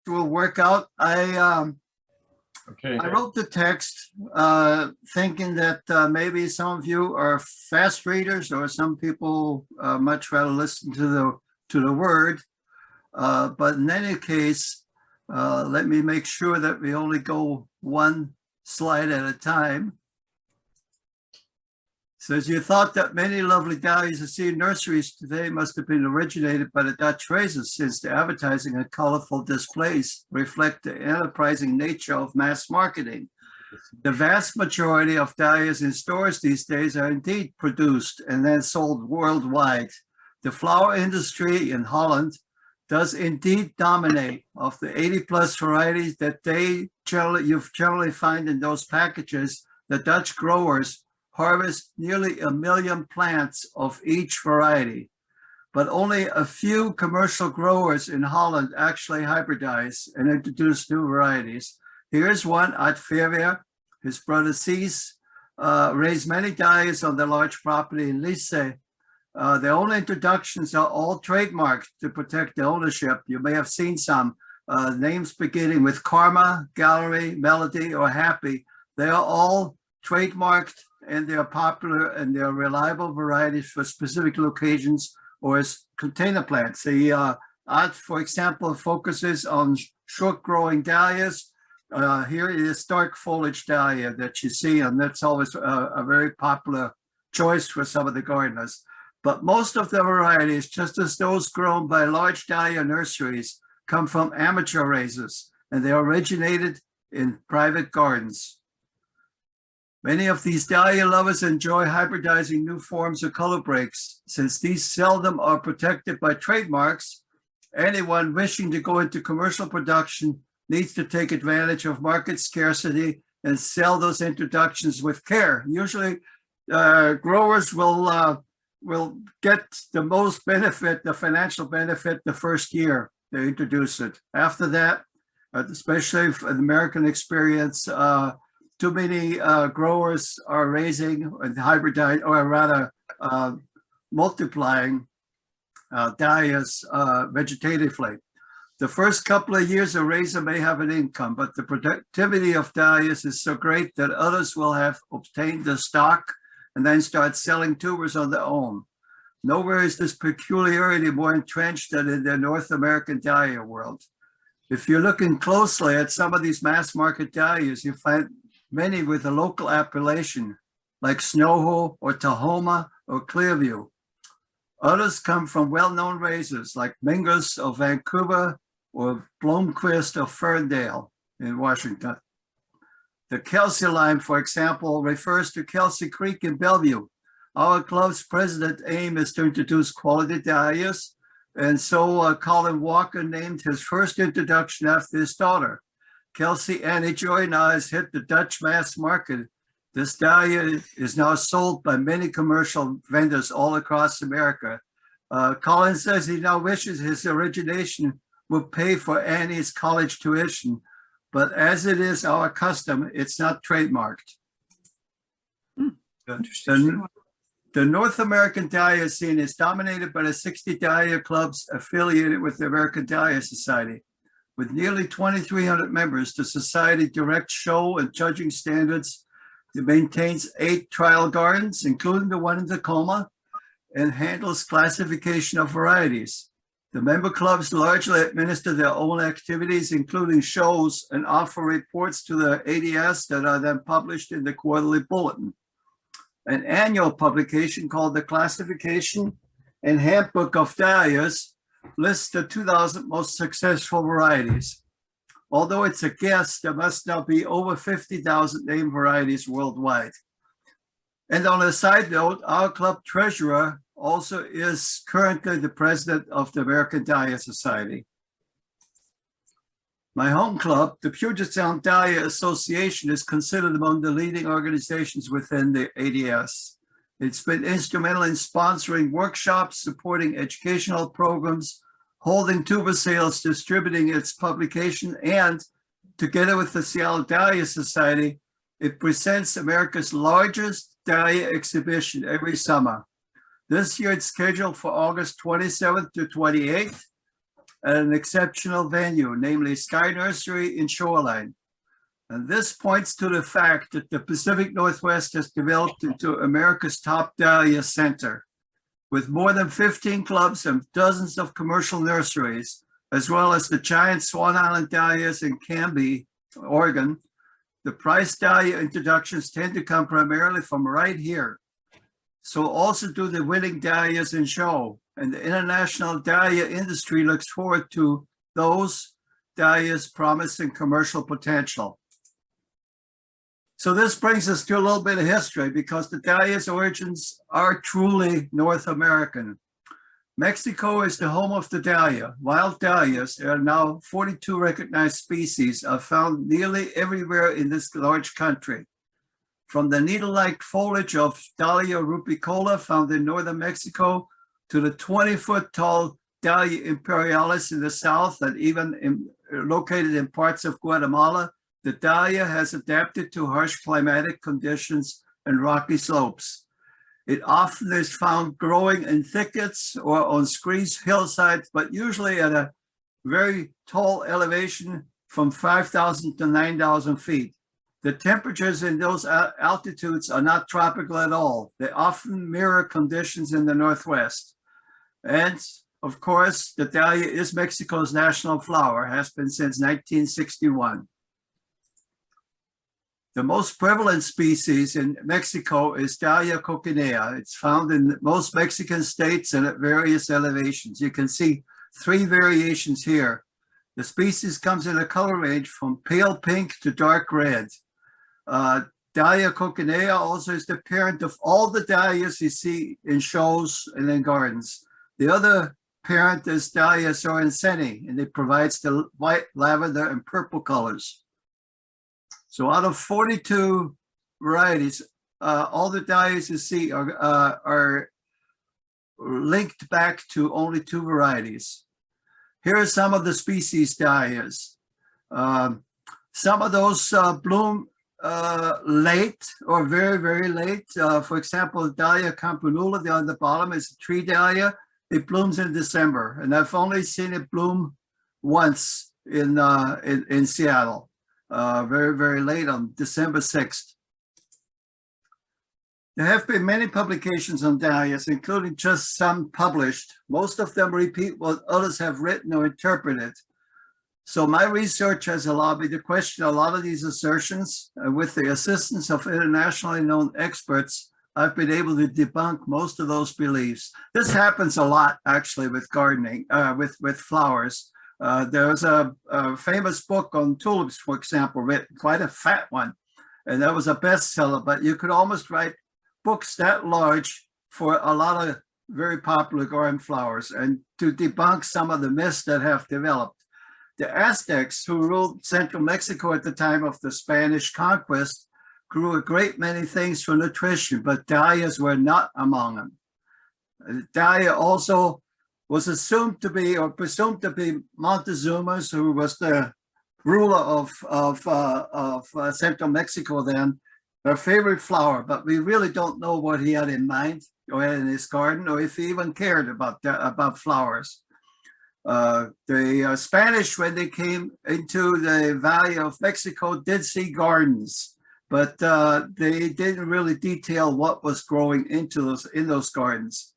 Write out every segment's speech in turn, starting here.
will work out. Okay. I wrote the text thinking that maybe some of you are fast readers, or some people much rather listen to the word. But in any case, let me make sure that we only go one slide at a time. Says, you thought that many lovely dahlias you see in nurseries today must have been originated by the Dutch races, since the advertising and colorful displays reflect the enterprising nature of mass marketing. The vast majority of dahlias in stores these days are indeed produced and then sold worldwide. The flower industry in Holland does indeed dominate. Of the 80+ varieties that you generally find in those packages, the Dutch growers harvest nearly 1 million plants of each variety, but only a few commercial growers in Holland actually hybridize and introduce new varieties. Here's one at Verweer. His brother Cees raised many dahlias on their large property in Lisse. Their own introductions are all trademarked to protect the ownership. You may have seen some names beginning with Karma, Gallery, Melody, or Happy. They are all trademarked, and they're popular and they're reliable varieties for specific locations or as container plants. The art, for example, focuses on short-growing dahlias. Here is dark foliage dahlia that you see, and that's always a very popular choice for some of the gardeners. But most of the varieties, just as those grown by large dahlia nurseries, come from amateur raisers, and they originated in private gardens. Many of these dahlia lovers enjoy hybridizing new forms of color breaks. Since these seldom are protected by trademarks, anyone wishing to go into commercial production needs to take advantage of market scarcity and sell those introductions with care. Usually, growers will get the most benefit, the financial benefit, the first year they introduce it. After that, especially for the American experience, too many growers are raising and hybridizing, or rather multiplying dahlias vegetatively. The first couple of years, a raiser may have an income, but the productivity of dahlias is so great that others will have obtained the stock and then start selling tubers on their own. Nowhere is this peculiarity more entrenched than in the North American dahlia world. If you're looking closely at some of these mass market dahlias, you find many with a local appellation, like Snowho or Tahoma or Clearview. Others come from well-known raisers like Mingus of Vancouver or Blomquist of Ferndale in Washington. The Kelsey line, for example, refers to Kelsey Creek in Bellevue. Our club's president aim is to introduce quality dahlias, and so Colin Walker named his first introduction after his daughter. Kelsey Annie Joy now has hit the Dutch mass market. This dahlia is now sold by many commercial vendors all across America. Colin says he now wishes his origination would pay for Annie's college tuition, but as it is our custom, it's not trademarked. The North American dahlia scene is dominated by the 60 dahlia clubs affiliated with the American Dahlia Society. With nearly 2,300 members, the Society directs show and judging standards. It maintains 8 trial gardens, including the one in Tacoma, and handles classification of varieties. The member clubs largely administer their own activities, including shows, and offer reports to the ADS that are then published in the quarterly bulletin. An annual publication called the Classification and Handbook of Dahlias lists the 2,000 most successful varieties. Although it's a guess, there must now be over 50,000 named varieties worldwide. And on a side note, our club treasurer also is currently the president of the American Dahlia Society. My home club, the Puget Sound Dahlia Association, is considered among the leading organizations within the ADS. It's been instrumental in sponsoring workshops, supporting educational programs, holding tuber sales, distributing its publication, and together with the Seattle Dahlia Society, it presents America's largest dahlia exhibition every summer. This year it's scheduled for August 27th to 28th. at an exceptional venue, namely Sky Nursery in Shoreline. And this points to the fact that the Pacific Northwest has developed into America's top dahlia center. With more than 15 clubs and dozens of commercial nurseries, as well as the giant Swan Island dahlias in Canby, Oregon, the price dahlia introductions tend to come primarily from right here. So also do the winning dahlias in show, and the international dahlia industry looks forward to those dahlias' promising commercial potential. So this brings us to a little bit of history, because the dahlia's origins are truly North American. Mexico is the home of the dahlia. Wild dahlias, there are now 42 recognized species, are found nearly everywhere in this large country. From the needle-like foliage of Dahlia rupicola found in northern Mexico to the 20-foot-tall Dahlia imperialis in the south, and even located in parts of Guatemala, the dahlia has adapted to harsh climatic conditions and rocky slopes. It often is found growing in thickets or on screened hillsides, but usually at a very tall elevation from 5,000 to 9,000 feet. The temperatures in those altitudes are not tropical at all. They often mirror conditions in the Northwest. And of course, the dahlia is Mexico's national flower, has been since 1961. The most prevalent species in Mexico is Dahlia coquinea. It's found in most Mexican states and at various elevations. You can see 3 variations here. The species comes in a color range from pale pink to dark red. Dahlia coquinea also is the parent of all the dahlias you see in shows and in gardens. The other parent is Dahlia sorenseni, and it provides the white, lavender, and purple colors. So out of 42 varieties, all the dahlias you see are linked back to only 2 varieties. Here are some of the species dahlias. Some of those bloom late or very, very late. For example, Dahlia campanula on the bottom is a tree dahlia. It blooms in December, and I've only seen it bloom once in Seattle. Very, very late on December 6th. There have been many publications on dahlias, including just some published. Most of them repeat what others have written or interpreted. So my research has allowed me to question a lot of these assertions. With the assistance of internationally known experts, I've been able to debunk most of those beliefs. This happens a lot, actually, with gardening, with flowers. There's a famous book on tulips, for example, written, quite a fat one, and that was a bestseller, but you could almost write books that large for a lot of very popular garden flowers, and to debunk some of the myths that have developed. The Aztecs, who ruled central Mexico at the time of the Spanish conquest, grew a great many things for nutrition, but dahlias were not among them. Dahlia also was assumed to be, or presumed to be, Montezuma's, who was the ruler of central Mexico then, their favorite flower, but we really don't know what he had in mind or had in his garden, or if he even cared about flowers. The Spanish, when they came into the Valley of Mexico, did see gardens, but they didn't really detail what was growing in those gardens.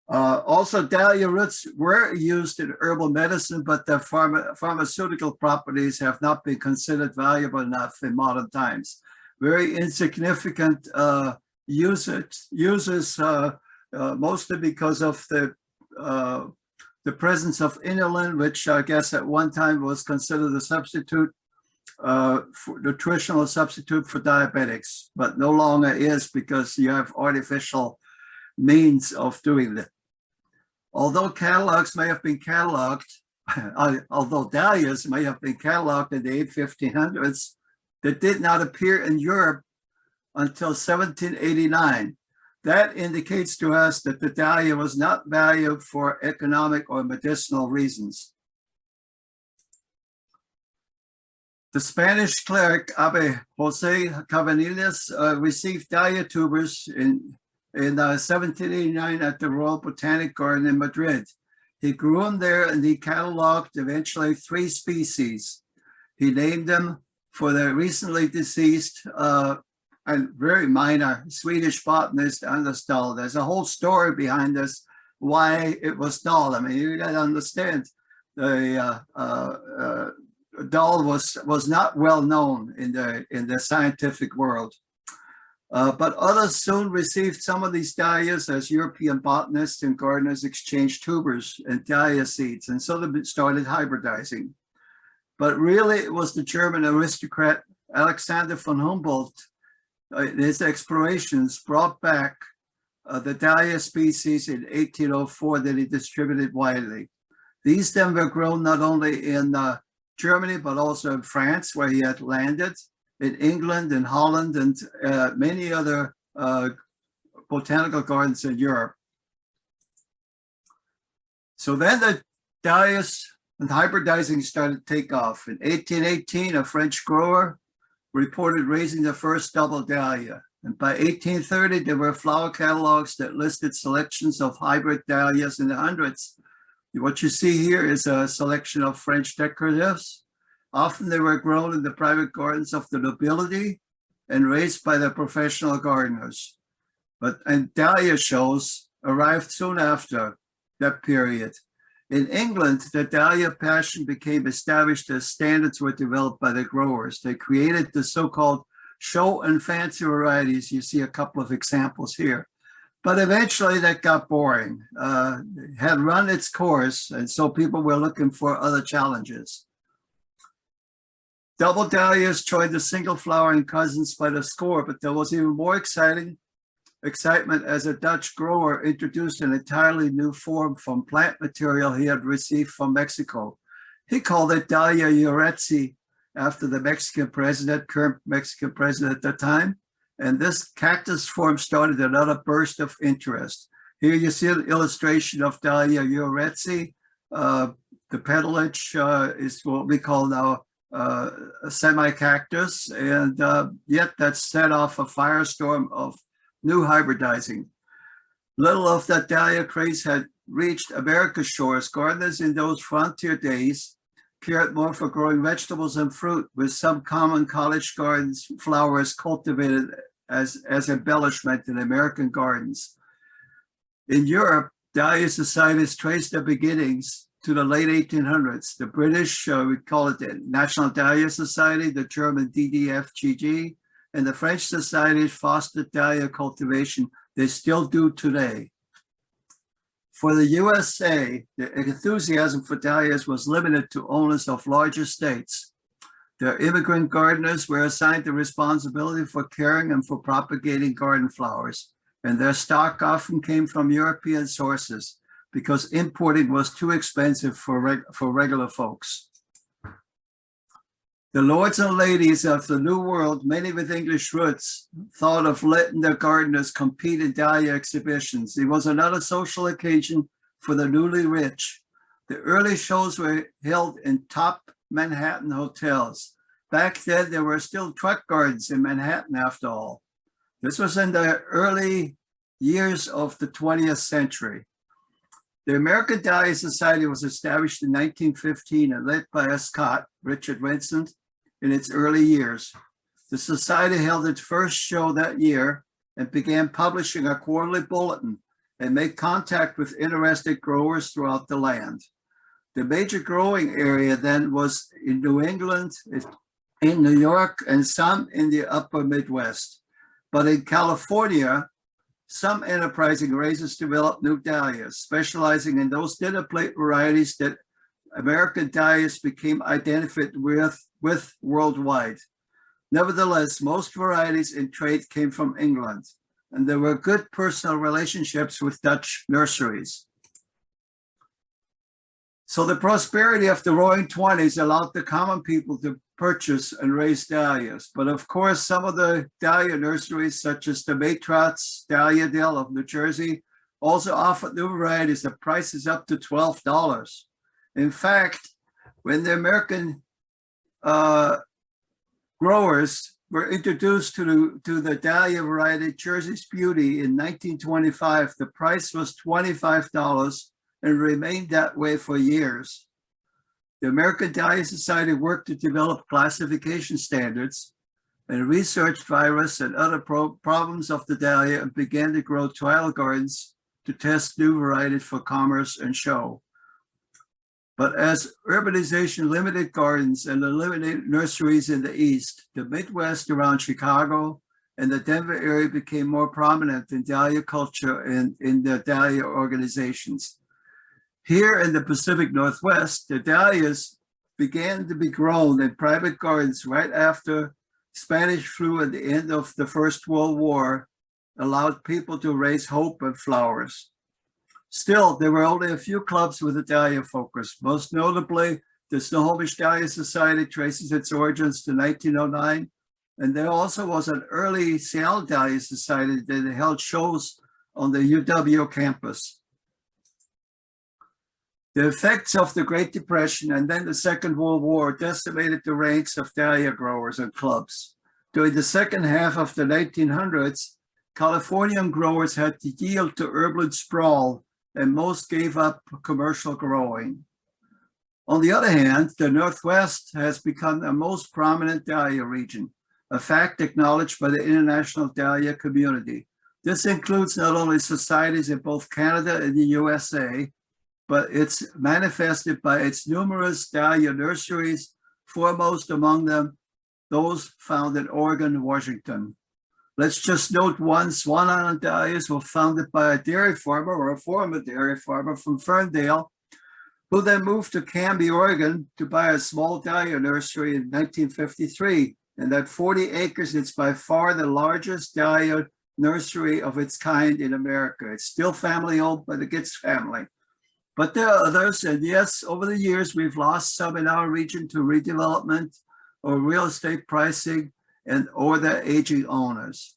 Also, dahlia roots were used in herbal medicine, but their pharmaceutical properties have not been considered valuable enough in modern times. Very insignificant uses, mostly because of the presence of inulin, which I guess at one time was considered a substitute, nutritional substitute for diabetics, but no longer is, because you have artificial means of doing that. Although catalogs may have been cataloged, although dahlias may have been cataloged in the 1500s, they did not appear in Europe until 1789. That indicates to us that the dahlia was not valued for economic or medicinal reasons. The Spanish cleric Abbe Jose Cabanillas received dahlia tubers in 1789 at the Royal Botanic Garden in Madrid. He grew them there and he cataloged eventually 3 species. He named them for the recently deceased and very minor Swedish botanist Anders Dahl. There's a whole story behind this, why it was Dahl. I mean, you got to understand, the Dahl was not well known in the scientific world. But others soon received some of these dahlias as European botanists and gardeners exchanged tubers and dahlia seeds, and so they started hybridizing. But really, it was the German aristocrat Alexander von Humboldt, in his explorations, brought back the dahlia species in 1804 that he distributed widely. These then were grown not only in Germany, but also in France, where he had landed, in England and Holland, and many other botanical gardens in Europe. So then the dahlias and hybridizing started to take off. In 1818, a French grower reported raising the first double dahlia. And by 1830, there were flower catalogs that listed selections of hybrid dahlias in the hundreds. What you see here is a selection of French decoratives. Often they were grown in the private gardens of the nobility and raised by the professional gardeners. And dahlia shows arrived soon after that period. In England, the dahlia passion became established as standards were developed by the growers. They created the so-called show and fancy varieties. You see a couple of examples here. But eventually that got boring, had run its course, and so people were looking for other challenges. Double dahlias joined the single flowering cousins by the score, but there was even more excitement as a Dutch grower introduced an entirely new form from plant material he had received from Mexico. He called it Dahlia Uretzi, after the Mexican president, current Mexican president at the time. And this cactus form started another burst of interest. Here you see an illustration of Dahlia Uretzi. The petalage is what we call now a semi-cactus, and yet that set off a firestorm of new hybridizing. Little of that dahlia craze had reached America's shores. Gardeners in those frontier days cared more for growing vegetables and fruit, with some common college gardens flowers cultivated as embellishment in American gardens. In Europe, dahlia societies traced their beginnings to the late 1800s. The British, we call it the National Dahlia Society, the German DDFGG, and the French societies fostered dahlia cultivation. They still do today. For the USA, the enthusiasm for dahlias was limited to owners of large estates. Their immigrant gardeners were assigned the responsibility for caring and for propagating garden flowers, and their stock often came from European sources because importing was too expensive for regular folks. The lords and ladies of the New World, many with English roots, thought of letting their gardeners compete in dahlia exhibitions. It was another social occasion for the newly rich. The early shows were held in top Manhattan hotels. Back then, there were still truck gardens in Manhattan, after all. This was in the early years of the 20th century. The American Dahlia Society was established in 1915 and led by a Scot, Richard Vincent, in its early years. The society held its first show that year and began publishing a quarterly bulletin and made contact with interested growers throughout the land. The major growing area then was in New England, in New York, and some in the upper Midwest. But in California, some enterprising raisers developed new dahlias, specializing in those dinner plate varieties that American dahlias became identified with worldwide. Nevertheless, most varieties in trade came from England, and there were good personal relationships with Dutch nurseries. So the prosperity of the Roaring Twenties allowed the common people to purchase and raise dahlias. But of course, some of the dahlia nurseries, such as the Matrots Dahlia Dale of New Jersey, also offered new varieties at prices up to $12. In fact, when the American growers were introduced to the dahlia variety Jersey's Beauty in 1925, the price was $25, and remained that way for years. The American Dahlia Society worked to develop classification standards and researched virus and other problems of the dahlia and began to grow trial gardens to test new varieties for commerce and show. But as urbanization limited gardens and eliminated nurseries in the East, the Midwest around Chicago and the Denver area became more prominent in dahlia culture and in the dahlia organizations. Here in the Pacific Northwest, the dahlias began to be grown in private gardens right after Spanish flu and the end of the First World War allowed people to raise hope and flowers. Still, there were only a few clubs with a dahlia focus. Most notably, the Snohomish Dahlia Society traces its origins to 1909, and there also was an early Seattle Dahlia Society that held shows on the UW campus. The effects of the Great Depression and then the Second World War decimated the ranks of dahlia growers and clubs. During the second half of the 1900s, Californian growers had to yield to urban sprawl, and most gave up commercial growing. On the other hand, the Northwest has become the most prominent dahlia region, a fact acknowledged by the international dahlia community. This includes not only societies in both Canada and the USA, but it's manifested by its numerous dahlia nurseries, foremost among them those found in Oregon and Washington. Let's just note one, Swan Island Dahlias were founded by a dairy farmer or a former dairy farmer from Ferndale, who then moved to Canby, Oregon to buy a small dahlia nursery in 1953. And that 40 acres, it's by far the largest dahlia nursery of its kind in America. It's still family owned by the Gitz family. But there are others, and yes, over the years, we've lost some in our region to redevelopment or real estate pricing or their aging owners.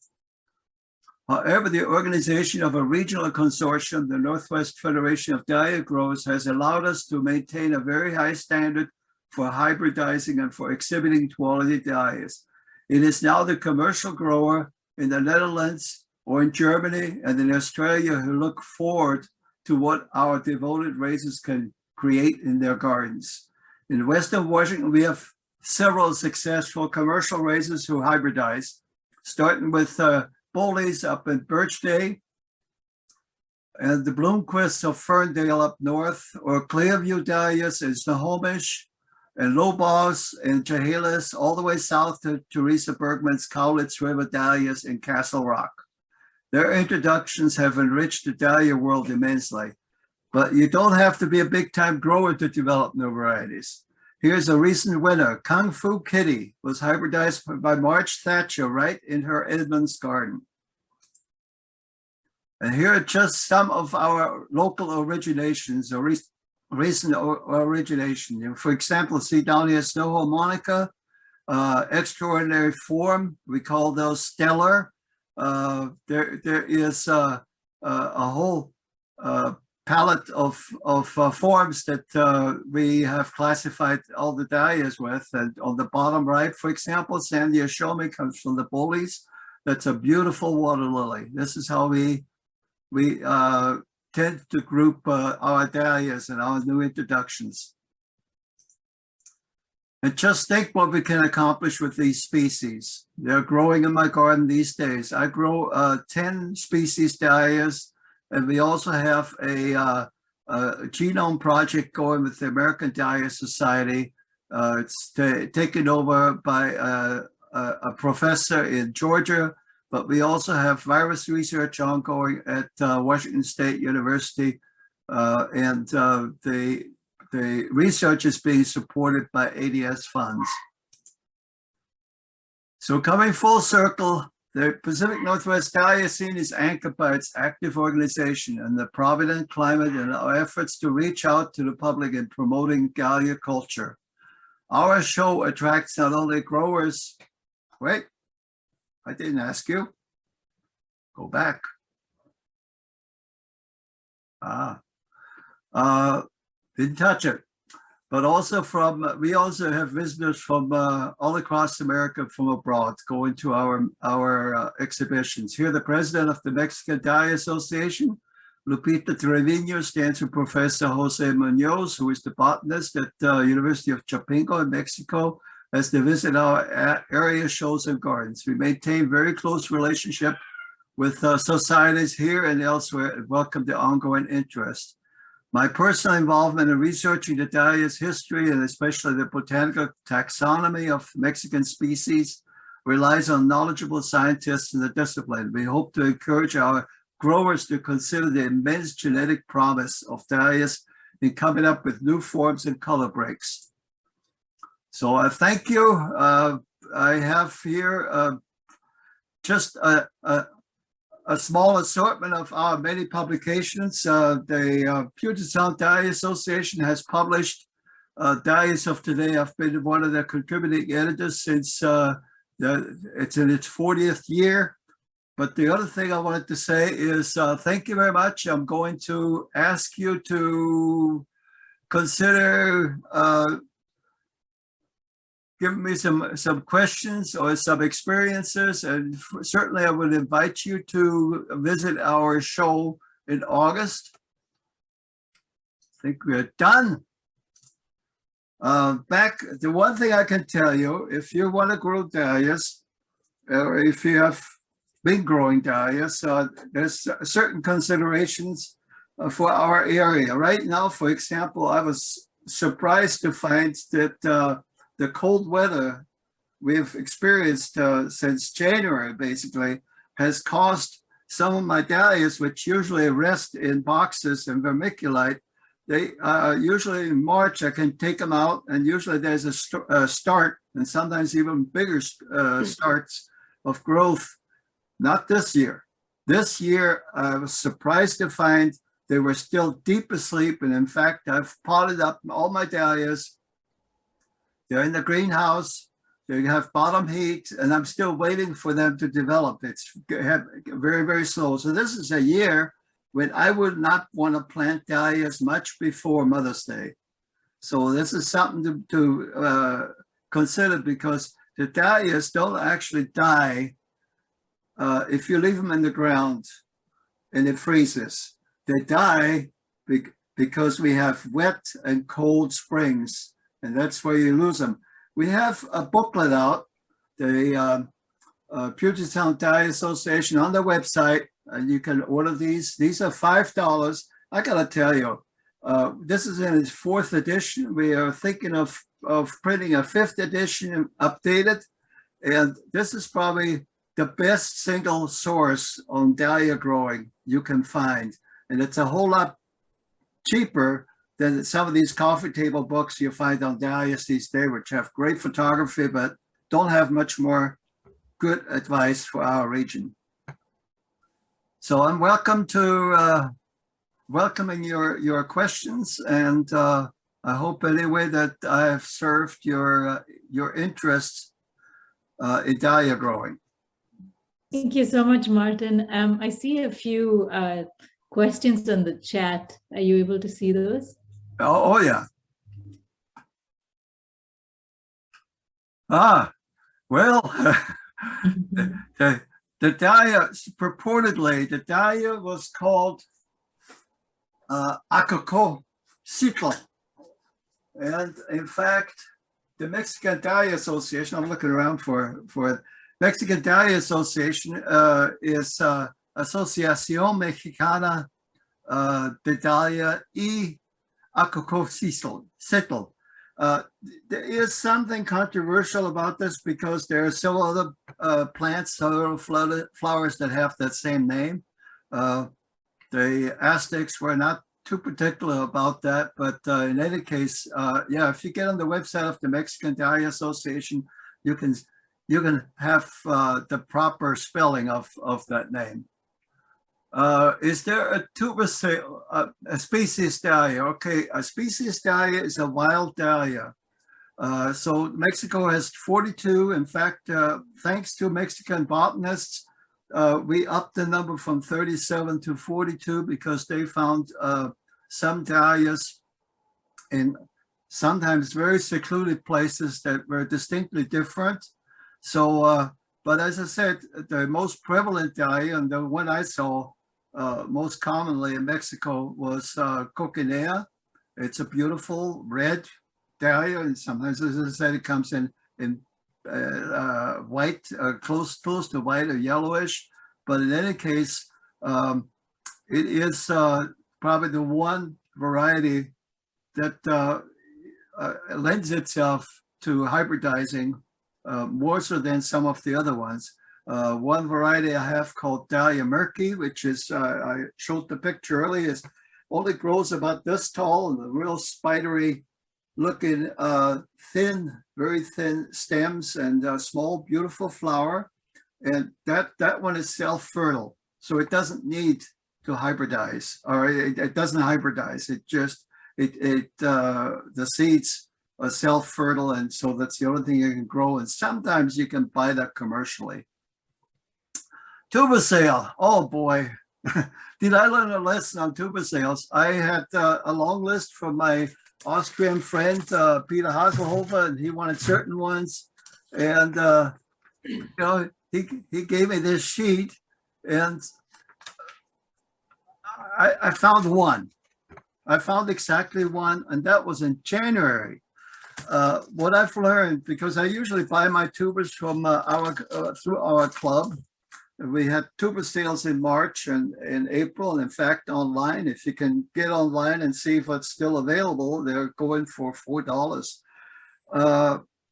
However, the organization of a regional consortium, the Northwest Federation of Dahlia Growers, has allowed us to maintain a very high standard for hybridizing and for exhibiting quality dahlias. It is now the commercial grower in the Netherlands or in Germany and in Australia who look forward to what our devoted raisers can create in their gardens. In Western Washington, we have several successful commercial raisers who hybridize, starting with Boley's up in Birchday, and the Bloomquists of Ferndale up north, or Clearview Dahlias in Snohomish, and Lobos and Chehalis, all the way south to Teresa Bergman's Cowlitz River Dahlias in Castle Rock. Their introductions have enriched the dahlia world immensely, but you don't have to be a big-time grower to develop new varieties. Here's a recent winner. Kung Fu Kitty was hybridized by Marge Thatcher right in her Edmonds garden. And here are just some of our local originations or recent origination. For example, see down here, Snow Harmonica, extraordinary form. We call those stellar. There is a whole palette of forms that we have classified all the dahlias with. And on the bottom right, for example, Sandy Ashomi comes from the Boleys. That's a beautiful water lily. This is how we tend to group our dahlias and our new introductions. And just think what we can accomplish with these species. They're growing in my garden these days. I grow 10 species dahlias, and we also have a genome project going with the American Dahlia Society. It's taken over by a professor in Georgia, but we also have virus research ongoing at Washington State University, and the research is being supported by ADS funds. So coming full circle, the Pacific Northwest dahlia scene is anchored by its active organization and the provident climate and our efforts to reach out to the public in promoting dahlia culture. Our show attracts not only growers, wait, I didn't ask you, go back. Didn't touch it, but also we also have visitors from all across America from abroad going to our exhibitions. Here, the president of the Mexican Dahlia Association, Lupita Trevino stands for Professor Jose Munoz, who is the botanist at the University of Chapingo in Mexico, as they visit our area shows and gardens. We maintain very close relationship with societies here and elsewhere and welcome the ongoing interest. My personal involvement in researching the Dahlia's history and especially the botanical taxonomy of Mexican species relies on knowledgeable scientists in the discipline. We hope to encourage our growers to consider the immense genetic promise of Dahlias in coming up with new forms and color breaks. So I thank you. I have here just a small assortment of our many publications. The Puget Sound Dahlia Association has published Dahlias of Today. I've been one of the contributing editors since it's in its 40th year. But the other thing I wanted to say is thank you very much. I'm going to ask you to consider giving me some questions or some experiences, and certainly I would invite you to visit our show in August. I think we're done. The one thing I can tell you, if you want to grow dahlias, or if you have been growing dahlias, there's certain considerations for our area. Right now, for example, I was surprised to find that the cold weather we've experienced since January, basically, has caused some of my dahlias, which usually rest in boxes and vermiculite. They usually in March, I can take them out, and usually there's a start, and sometimes even bigger starts of growth. Not this year. This year, I was surprised to find they were still deep asleep, and in fact, I've potted up all my dahlias. They're in the greenhouse, they have bottom heat, and I'm still waiting for them to develop. It's very, very slow. So this is a year when I would not want to plant dahlias much before Mother's Day. So this is something to consider, because the dahlias don't actually die if you leave them in the ground and it freezes. They die because we have wet and cold springs, and that's where you lose them. We have a booklet out, the Puget Sound Dahlia Association, on their website, and you can order these. These are $5. I gotta tell you, this is in its 4th edition. We are thinking of printing a 5th edition updated, and this is probably the best single source on dahlia growing you can find. And it's a whole lot cheaper than some of these coffee table books you find on dahlias these days, which have great photography, but don't have much more good advice for our region. So I'm welcoming your questions, and I hope anyway that I have served your interest in dahlia growing. Thank you so much, Martin. I see a few questions on the chat. Are you able to see those? Oh yeah. Well, the dahlia, purportedly, the dahlia was called Acococitl. And in fact, the Mexican Dahlia Association, I'm looking around for it. Mexican Dahlia Association is Asociación Mexicana de Dahlia y Acococitl. There is something controversial about this because there are several other plants, several flowers that have that same name. The Aztecs were not too particular about that, but in any case, yeah, if you get on the website of the Mexican Dahlia Association, you can have the proper spelling of that name. Is there a tuberous, a species dahlia? Okay, a species dahlia is a wild dahlia. So Mexico has 42. In fact, thanks to Mexican botanists, we upped the number from 37 to 42 because they found some dahlias in sometimes very secluded places that were distinctly different. So, but as I said, the most prevalent dahlia, and the one I saw, most commonly in Mexico was coquinea. It's a beautiful red dahlia, and sometimes, as I said, it comes in white, close to white or yellowish. But in any case, it is probably the one variety that lends itself to hybridizing more so than some of the other ones. One variety I have called Dahlia murky, which is, I showed the picture earlier, is only grows about this tall and a real spidery looking thin, very thin stems and small, beautiful flower. And that one is self-fertile. So it doesn't need to hybridize, or it doesn't hybridize. It just, the seeds are self-fertile. And so that's the only thing you can grow. And sometimes you can buy that commercially. Tubercale, oh boy. Did I learn a lesson on tubercales? I had a long list from my Austrian friend, Peter Haselhofer, and he wanted certain ones. And, you know, he gave me this sheet, and I found one. I found exactly one, and that was in January. What I've learned, because I usually buy my tubers from through our club. We had tuber sales in March and in April, and in fact, online. If you can get online and see if it's still available, they're going for $4.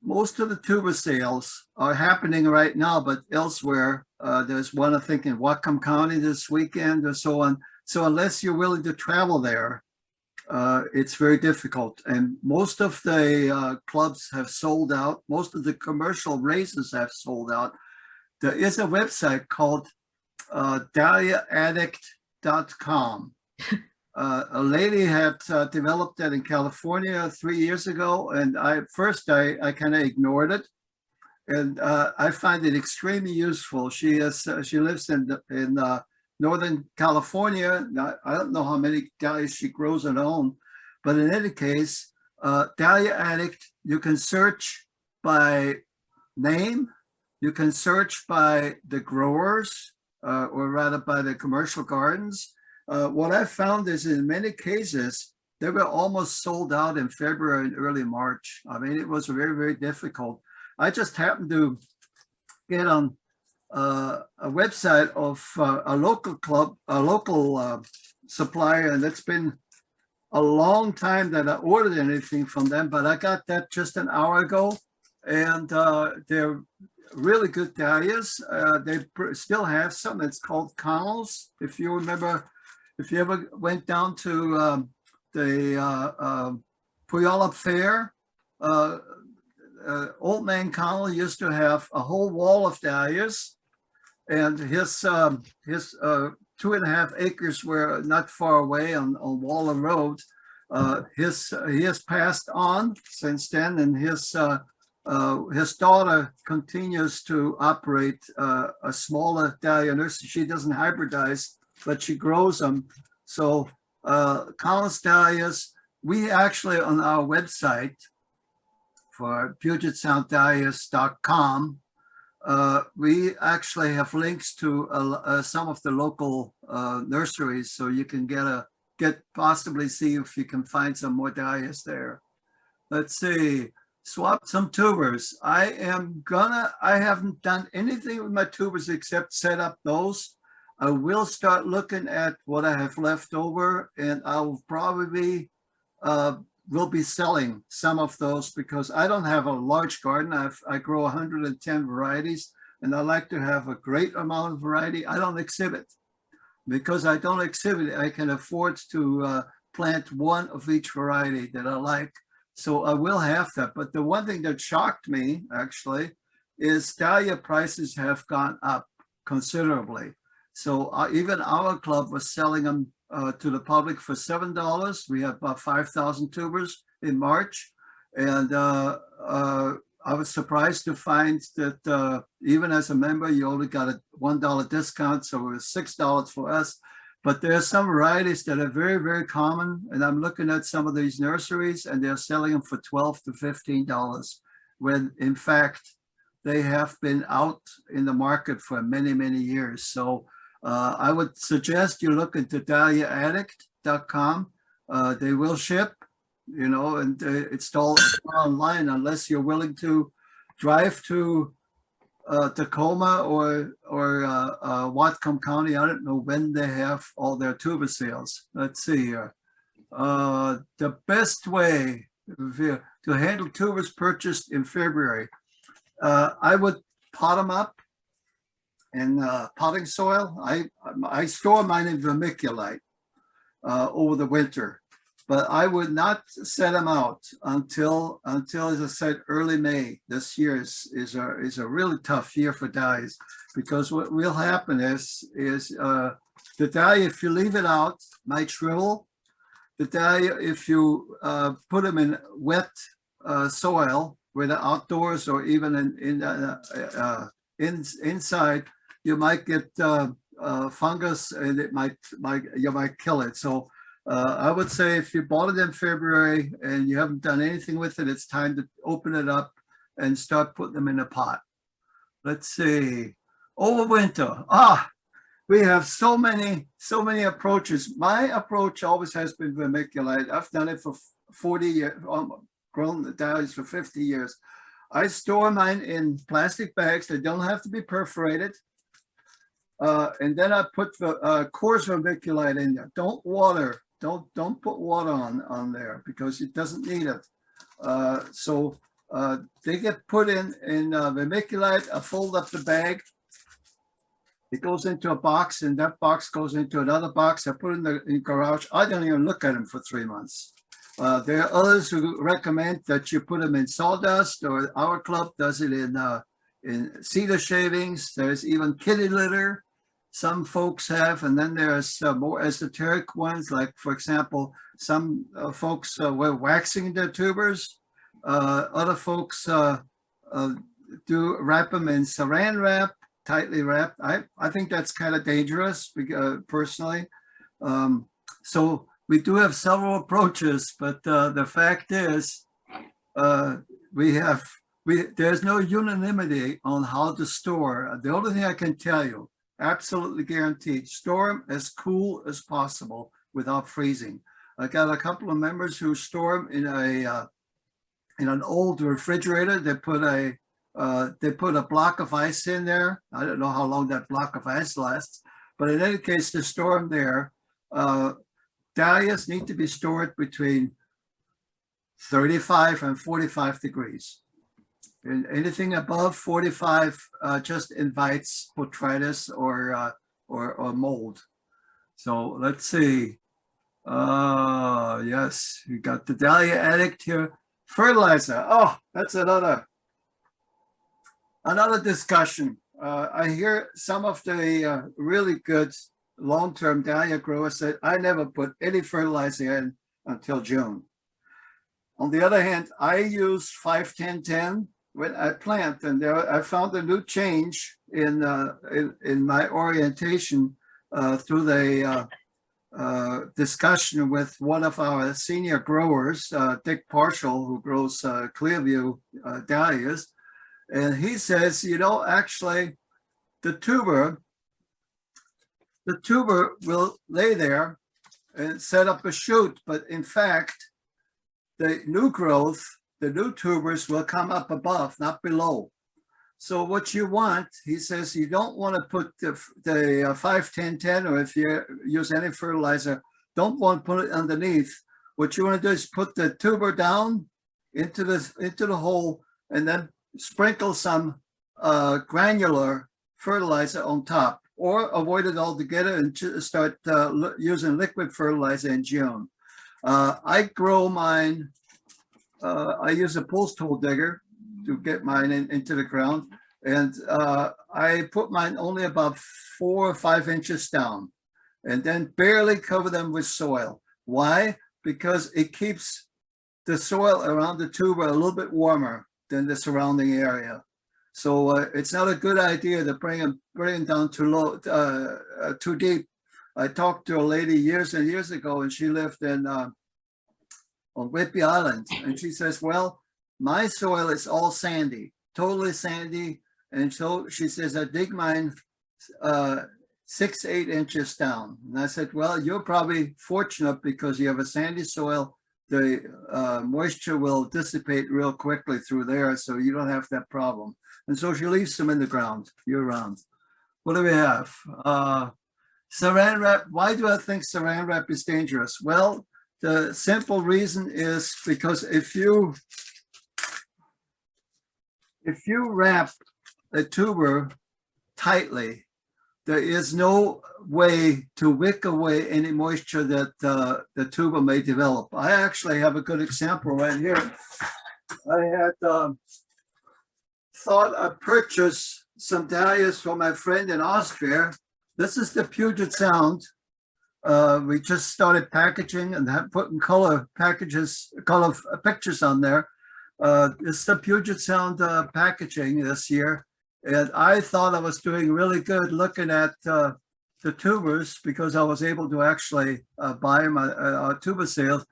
Most of the tuber sales are happening right now, but elsewhere, there's one, I think, in Whatcom County this weekend or so on. So unless you're willing to travel there, it's very difficult. And most of the clubs have sold out. Most of the commercial races have sold out. There is a website called dahliaaddict.com. A lady had developed that in California 3 years ago, and I kind of ignored it, and I find it extremely useful. She lives in Northern California. Now, I don't know how many dahlias she grows at home, but in any case, Dahlia Addict, you can search by name. You can search by the growers, or rather by the commercial gardens. What I found is in many cases, they were almost sold out in February and early March. I mean, it was very, very difficult. I just happened to get on a website of a local club, a local supplier, and it's been a long time that I ordered anything from them, but I got that just an hour ago, and they're really good dahlias. They still have some. It's called Connell's. If you remember, if you ever went down to the Puyallup Fair, Old Man Connell used to have a whole wall of dahlias, and his 2.5 acres were not far away on Waller Road. He has passed on since then, and his daughter continues to operate a smaller dahlia nursery. She doesn't hybridize, but she grows them. So Collins dahlias, we actually on our website for PugetSoundDahlias.com, we actually have links to some of the local nurseries, so you can possibly see if you can find some more dahlias there. Let's see. Swap some tubers. I haven't done anything with my tubers except set up those. I will start looking at what I have left over, and I will probably will be selling some of those because I don't have a large garden. I grow 110 varieties, and I like to have a great amount of variety. I don't exhibit. Because I don't exhibit, I can afford to plant one of each variety that I like. So I will have that. But the one thing that shocked me, actually, is dahlia prices have gone up considerably. So even our club was selling them to the public for $7. We have about 5,000 tubers in March. And I was surprised to find that even as a member, you only got a $1 discount. So it was $6 for us. But there are some varieties that are very, very common. And I'm looking at some of these nurseries, and they're selling them for $12 to $15, when in fact, they have been out in the market for many, many years. So I would suggest you look into dahliaaddict.com. They will ship, you know, and it's all online unless you're willing to drive to Tacoma or Whatcom County. I don't know when they have all their tuber sales. Let's see here. The best way to handle tubers purchased in February, I would pot them up in potting soil. I store mine in vermiculite over the winter, but I would not set them out until as I said, early May. This year is a really tough year for dahlias, because what will happen is the dahlia, if you leave it out, might shrivel. The dahlia, if you put them in wet soil, whether outdoors or even inside, you might get fungus, and you might kill it. So I would say if you bought it in February and you haven't done anything with it, it's time to open it up and start putting them in a pot. Let's see. Overwinter. We have so many approaches. My approach always has been vermiculite. I've done it for 40 years, grown the dahlias for 50 years. I store mine in plastic bags. They don't have to be perforated. And then I put the coarse vermiculite in there. Don't water. Don't put water on there, because it doesn't need it. So they get put in vermiculite. I fold up the bag. It goes into a box, and that box goes into another box. I put in the garage. I don't even look at them for 3 months. There are others who recommend that you put them in sawdust, or our club does it in cedar shavings. There's even kitty litter some folks have, and then there's more esoteric ones, like, for example, some folks were waxing their tubers. Other folks do wrap them in saran wrap, tightly wrapped. I think that's kind of dangerous, personally. So we do have several approaches, but the fact is there's no unanimity on how to store. The only thing I can tell you, absolutely guaranteed, store them as cool as possible without freezing. I got a couple of members who store them in an old refrigerator. They put a block of ice in there. I don't know how long that block of ice lasts, but in any case, they store them there. Dahlias need to be stored between 35 and 45 degrees. And anything above 45 just invites botrytis or mold. So let's see. Yes, you got the Dahlia Addict here. Fertilizer. Oh, that's another discussion. I hear some of the really good long-term dahlia growers say, I never put any fertilizer in until June. On the other hand, I use 5-10-10 when I plant, and I found a new change in my orientation through the discussion with one of our senior growers, Dick Parshall, who grows Clearview dahlias. And he says, you know, actually the tuber will lay there and set up a shoot, but in fact, the new growth, the new tubers will come up above, not below. So what you want, he says, you don't want to put the 5-10-10, or if you use any fertilizer, don't want to put it underneath. What you want to do is put the tuber down into the hole, and then sprinkle some granular fertilizer on top, or avoid it altogether and start using liquid fertilizer in June. I grow mine, I use a post hole digger to get mine into the ground, and I put mine only about 4 or 5 inches down, and then barely cover them with soil. Why? Because it keeps the soil around the tuber a little bit warmer than the surrounding area. So it's not a good idea to bring them down too low, too deep. I talked to a lady years and years ago, and she lived in on Whidbey Island, and she says, well, my soil is all sandy, totally sandy. And so she says, I dig mine 6, 8 inches down. And I said, well, you're probably fortunate because you have a sandy soil. The moisture will dissipate real quickly through there, so you don't have that problem. And so she leaves them in the ground year round. What do we have? Saran wrap. Why do I think saran wrap is dangerous? Well, the simple reason is because if you wrap a tuber tightly, there is no way to wick away any moisture that the tuber may develop. I actually have a good example right here. I had thought I'd purchase some dahlias from my friend in Austria. This is the Puget Sound. We just started packaging and putting color pictures on there. It's the Puget Sound packaging this year. And I thought I was doing really good looking at the tubers because I was able to actually buy my tuber sales.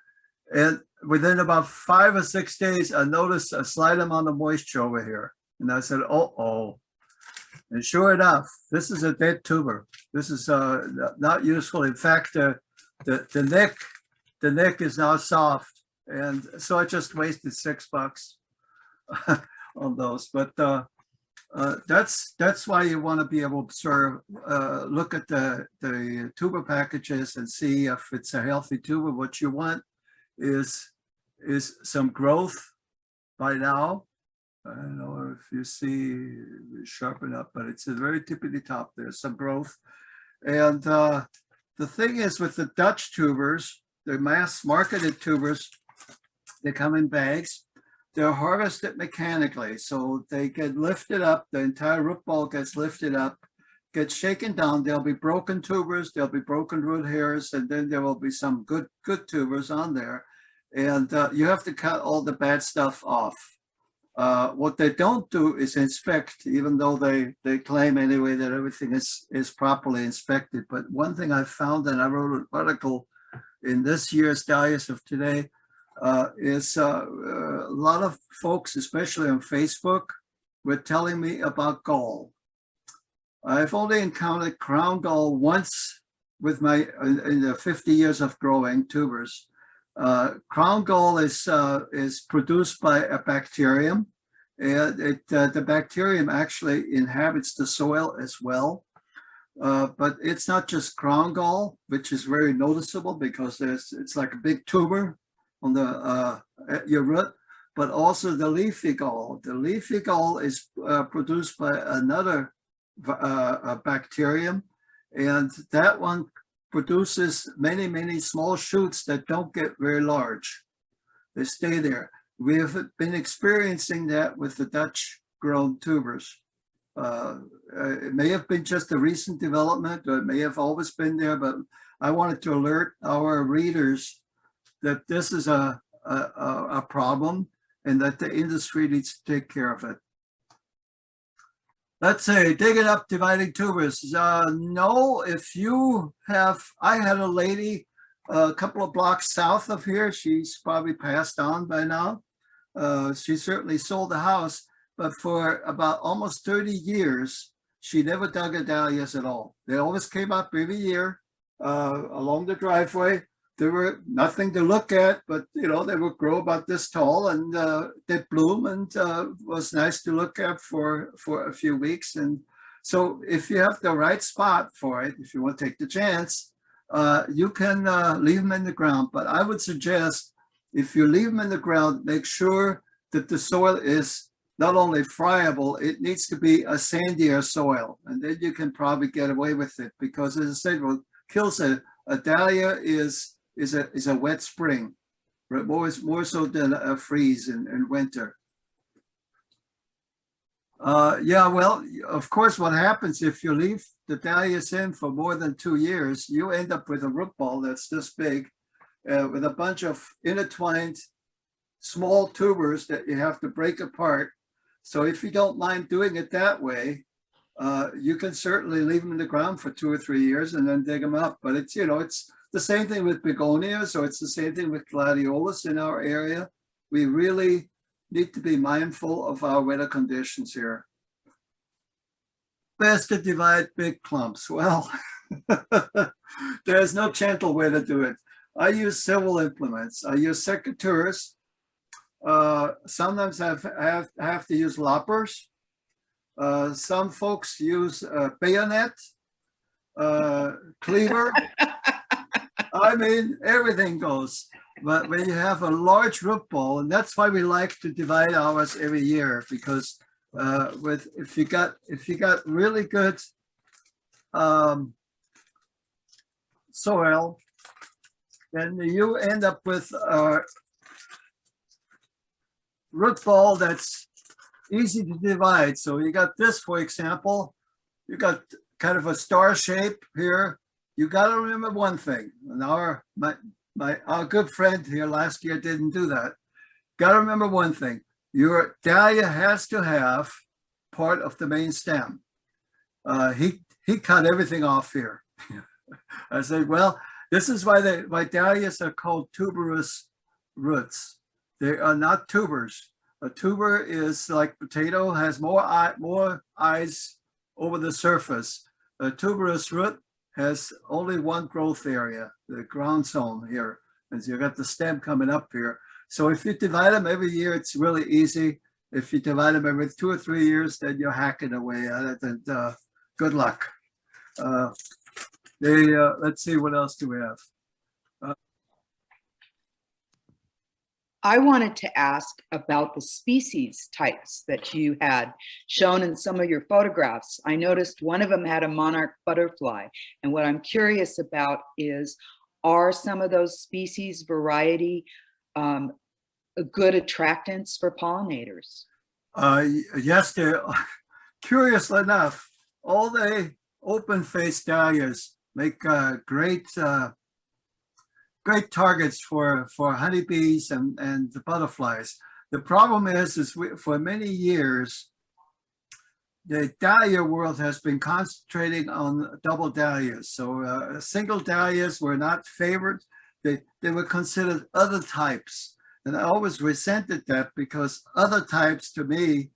And within about 5 or 6 days, I noticed a slight amount of moisture over here. And I said, oh. And sure enough, this is a dead tuber. This is not useful. In fact, the neck is now soft. And so I just wasted $6 on those. But that's why you want to be able to observe, look at the tuber packages and see if it's a healthy tuber. What you want is some growth by now. I don't know if you see, sharpen up, but it's a very tippity top. There's some growth. And the thing is with the Dutch tubers, the mass marketed tubers, they come in bags. They're harvested mechanically. So they get lifted up. The entire root ball gets lifted up, gets shaken down. There'll be broken tubers. There'll be broken root hairs. And then there will be some good tubers on there. And you have to cut all the bad stuff off. What they don't do is inspect, even though they claim anyway that everything is properly inspected. But one thing I found, and I wrote an article in this year's Dahlias of Today, is a lot of folks, especially on Facebook, were telling me about gall. I've only encountered crown gall once with in the 50 years of growing tubers. Crown gall is produced by a bacterium, and the bacterium actually inhabits the soil as well. But it's not just crown gall, which is very noticeable because it's like a big tuber on the your root, but also the leafy gall. The leafy gall is produced by another bacterium, and that one produces many small shoots that don't get very large. They stay there. We have been experiencing that with the Dutch grown tubers. It may have been just a recent development, or it may have always been there, but I wanted to alert our readers that this is a problem and that the industry needs to take care of it. Let's say digging up dividing tubers. No, if you have, I had a lady a couple of blocks south of here. She's probably passed on by now. She certainly sold the house, but for about almost 30 years, she never dug her dahlias at all. They always came up every year along the driveway. There were nothing to look at, but they would grow about this tall, and they'd bloom, and was nice to look at for a few weeks. And so if you have the right spot for it, if you want to take the chance, you can leave them in the ground. But I would suggest if you leave them in the ground, make sure that the soil is not only friable, it needs to be a sandier soil, and then you can probably get away with it. Because as I said, what kills a dahlia is a wet spring, right? More so than a freeze in winter. Yeah, well, of course, what happens if you leave the dahlias in for more than 2 years, you end up with a root ball that's this big, with a bunch of intertwined small tubers that you have to break apart. So if you don't mind doing it that way, you can certainly leave them in the ground for 2 or 3 years and then dig them up. But it's the same thing with begonias, or it's the same thing with gladiolus in our area. We really need to be mindful of our weather conditions here. best to divide big clumps? Well, there's no gentle way to do it. I use several implements. I use secateurs. Sometimes I have to use loppers. Some folks use bayonet, cleaver. I mean, everything goes. But when you have a large root ball, and that's why we like to divide ours every year, because if you got really good soil, then you end up with a root ball that's easy to divide. So you got this, for example, you got kind of a star shape here. You got to remember one thing, and our good friend here last year didn't do that. Got to remember one thing: your dahlia has to have part of the main stem. He cut everything off here. I said, well, this is why dahlias are called tuberous roots. They are not tubers. A tuber is like potato, has more eyes over the surface. A tuberous root has only one growth area, the ground zone here. And so you got the stem coming up here. So if you divide them every year, it's really easy. If you divide them every 2 or 3 years, then you're hacking away at it. And good luck. Let's see, what else do we have? I wanted to ask about the species types that you had shown in some of your photographs. I noticed one of them had a monarch butterfly. And what I'm curious about is, are some of those species variety good attractants for pollinators? Yes, they're curiously enough, all the open-faced dahlias make great targets for honeybees and the butterflies. The problem is for many years, the dahlia world has been concentrating on double dahlias. So single dahlias were not favored. They were considered other types. And I always resented that, because other types to me,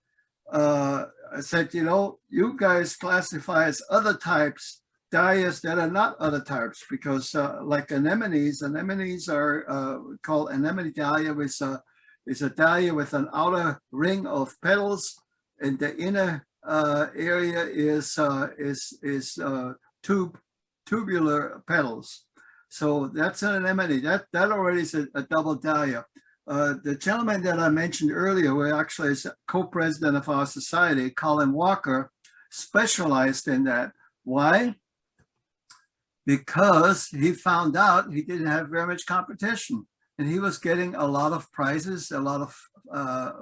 I said, you know, you guys classify as other types dahlias that are not other types, because like anemones are called anemone dahlia, which is a dahlia with an outer ring of petals, and the inner area is tubular petals. So that's an anemone. That already is a double dahlia. The gentleman that I mentioned earlier, who actually is co-president of our society, Colin Walker, specialized in that. Why? Because he found out he didn't have very much competition, and he was getting a lot of prizes, a lot of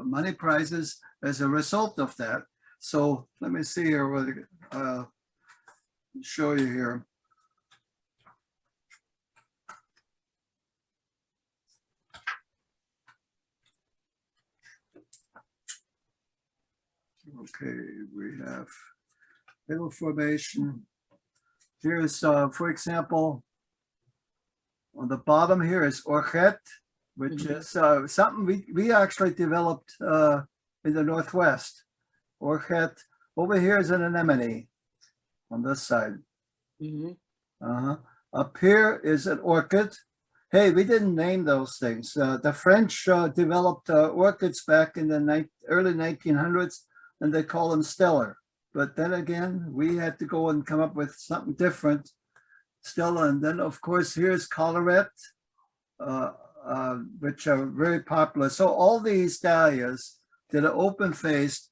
money prizes as a result of that. So let me see here, what show you here. Okay, we have petal formation. Here's, for example, on the bottom here is orchid, which is something we actually developed in the Northwest. Orchid. Over here is an anemone on this side. Up here is an orchid. Hey, we didn't name those things. The French developed orchids back in the early 1900s, and they call them stellar. But then again, we had to go and come up with something different. Stella, and then of course here's collarette, which are very popular. So all these dahlias that are open-faced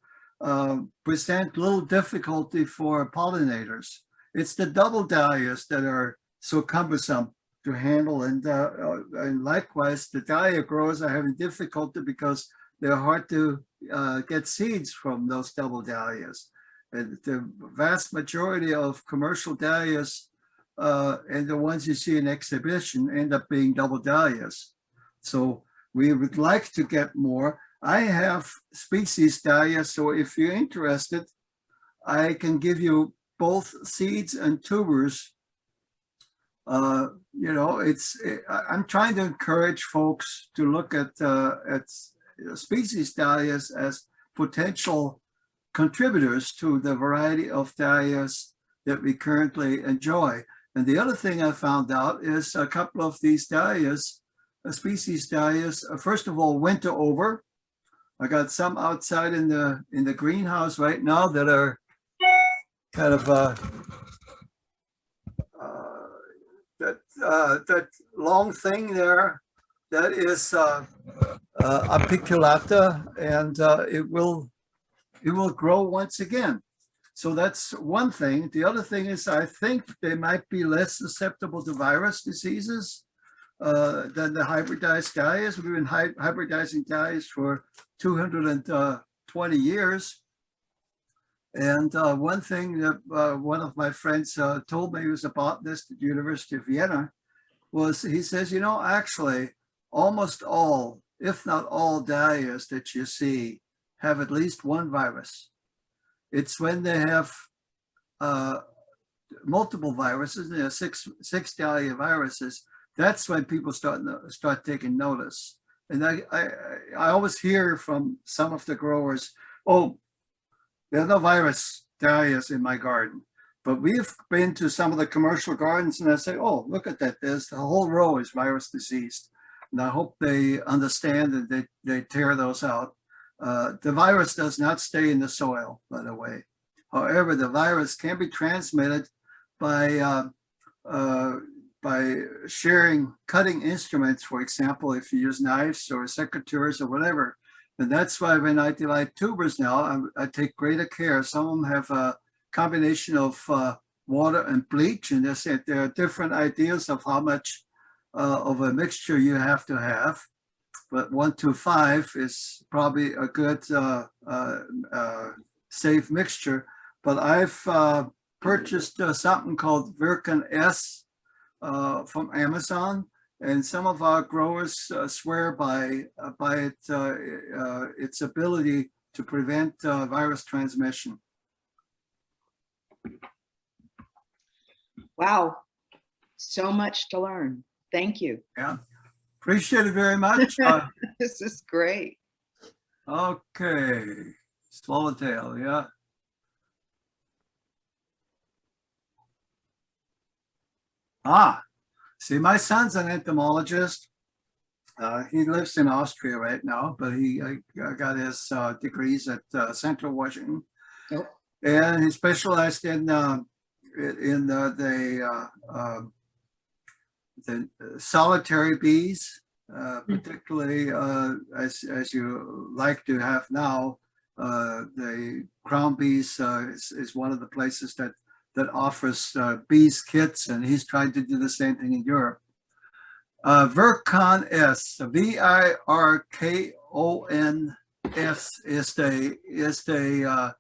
present little difficulty for pollinators. It's the double dahlias that are so cumbersome to handle, and likewise the dahlia growers are having difficulty because they're hard to get seeds from those double dahlias. And the vast majority of commercial dahlias and the ones you see in exhibition end up being double dahlias. So we would like to get more. I have species dahlias, so if you're interested, I can give you both seeds and tubers. You know, I'm trying to encourage folks to look at species dahlias as potential contributors to the variety of dahlias that we currently enjoy. And the other thing I found out is a couple of these dahlias, species dahlias, first of all, winter over. I got some outside in the greenhouse right now that are kind of that long thing there. That is apiculata, and it will grow once again. So that's one thing. The other thing is I think they might be less susceptible to virus diseases than the hybridized dahlias. We've been hybridizing dahlias for 220 years. And one thing that one of my friends told me, he was a botanist at the University of Vienna, was he says, you know, actually, almost all, if not all dahlias that you see have at least one virus. It's when they have multiple viruses, there are six dahlia viruses, that's when people start taking notice. And I always hear from some of the growers, oh, there are no virus dahlias in my garden. But we've been to some of the commercial gardens and I say, oh, look at that. There's the whole row is virus diseased. And I hope they understand that they tear those out. The virus does not stay in the soil, by the way. However, the virus can be transmitted by sharing cutting instruments, for example, if you use knives or secateurs or whatever. And that's why when I delight tubers now, I take greater care. Some of them have a combination of water and bleach, and there are different ideas of how much of a mixture you have to have. But 1 to 5 is probably a good safe mixture. But I've purchased something called Virkin S from Amazon, and some of our growers swear by its ability to prevent virus transmission. Wow, so much to learn. Thank you. Yeah, appreciate it very much. This is great. Okay, swallowtail, yeah. See, my son's an entomologist. He lives in Austria right now, but he got his degrees at Central Washington. Oh. And he specialized in the solitary bees, particularly as you like to have now. The crown bees is one of the places that offers bees kits, and he's trying to do the same thing in Europe. Virkon S, VIRKONS is the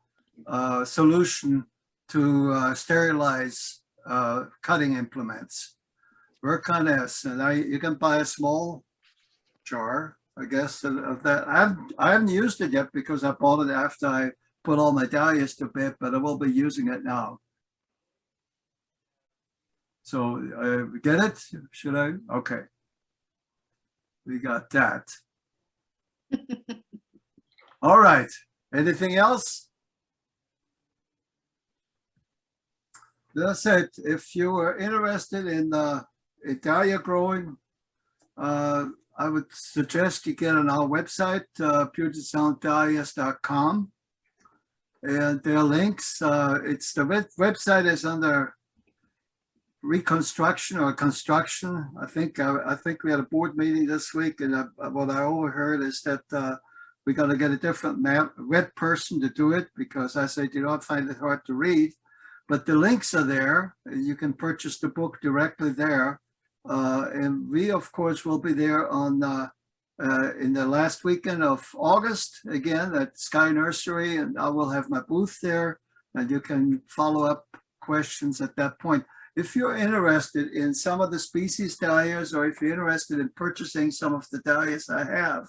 solution to sterilize cutting implements. Virkon S, and you can buy a small jar, I guess, of that. I haven't used it yet because I bought it after I put all my dahlias to bed, but I will be using it now. So get it? Should I? Okay. We got that. All right. Anything else? That's it. If you are interested in dahlia growing, I would suggest you get on our website, pugetsounddahlias.com. And there are links. It's the website is under reconstruction or construction. I think we had a board meeting this week, and what I overheard is that we got to get a different red person to do it, because I say do not find it hard to read. But the links are there. You can purchase the book directly there, and we of course will be there on in the last weekend of August again at Sky Nursery, and I will have my booth there, and you can follow up questions at that point. If you're interested in some of the species dahlias, or if you're interested in purchasing some of the dahlias I have,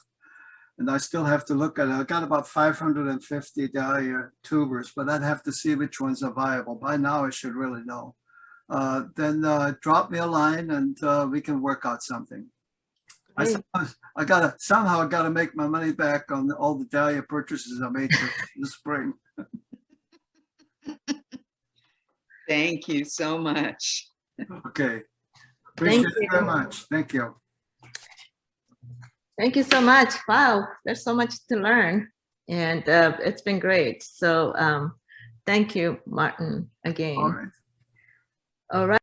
and I still have to look at it, I've got about 550 dahlia tubers, but I'd have to see which ones are viable. By now, I should really know. Then drop me a line and we can work out something. Somehow I gotta make my money back on all the Dahlia purchases I made this spring. Thank you so much. Okay. Appreciate it you. very much. Thank you. Thank you so much. Wow, there's so much to learn, and it's been great. So thank you, Martin, again. All right. All right.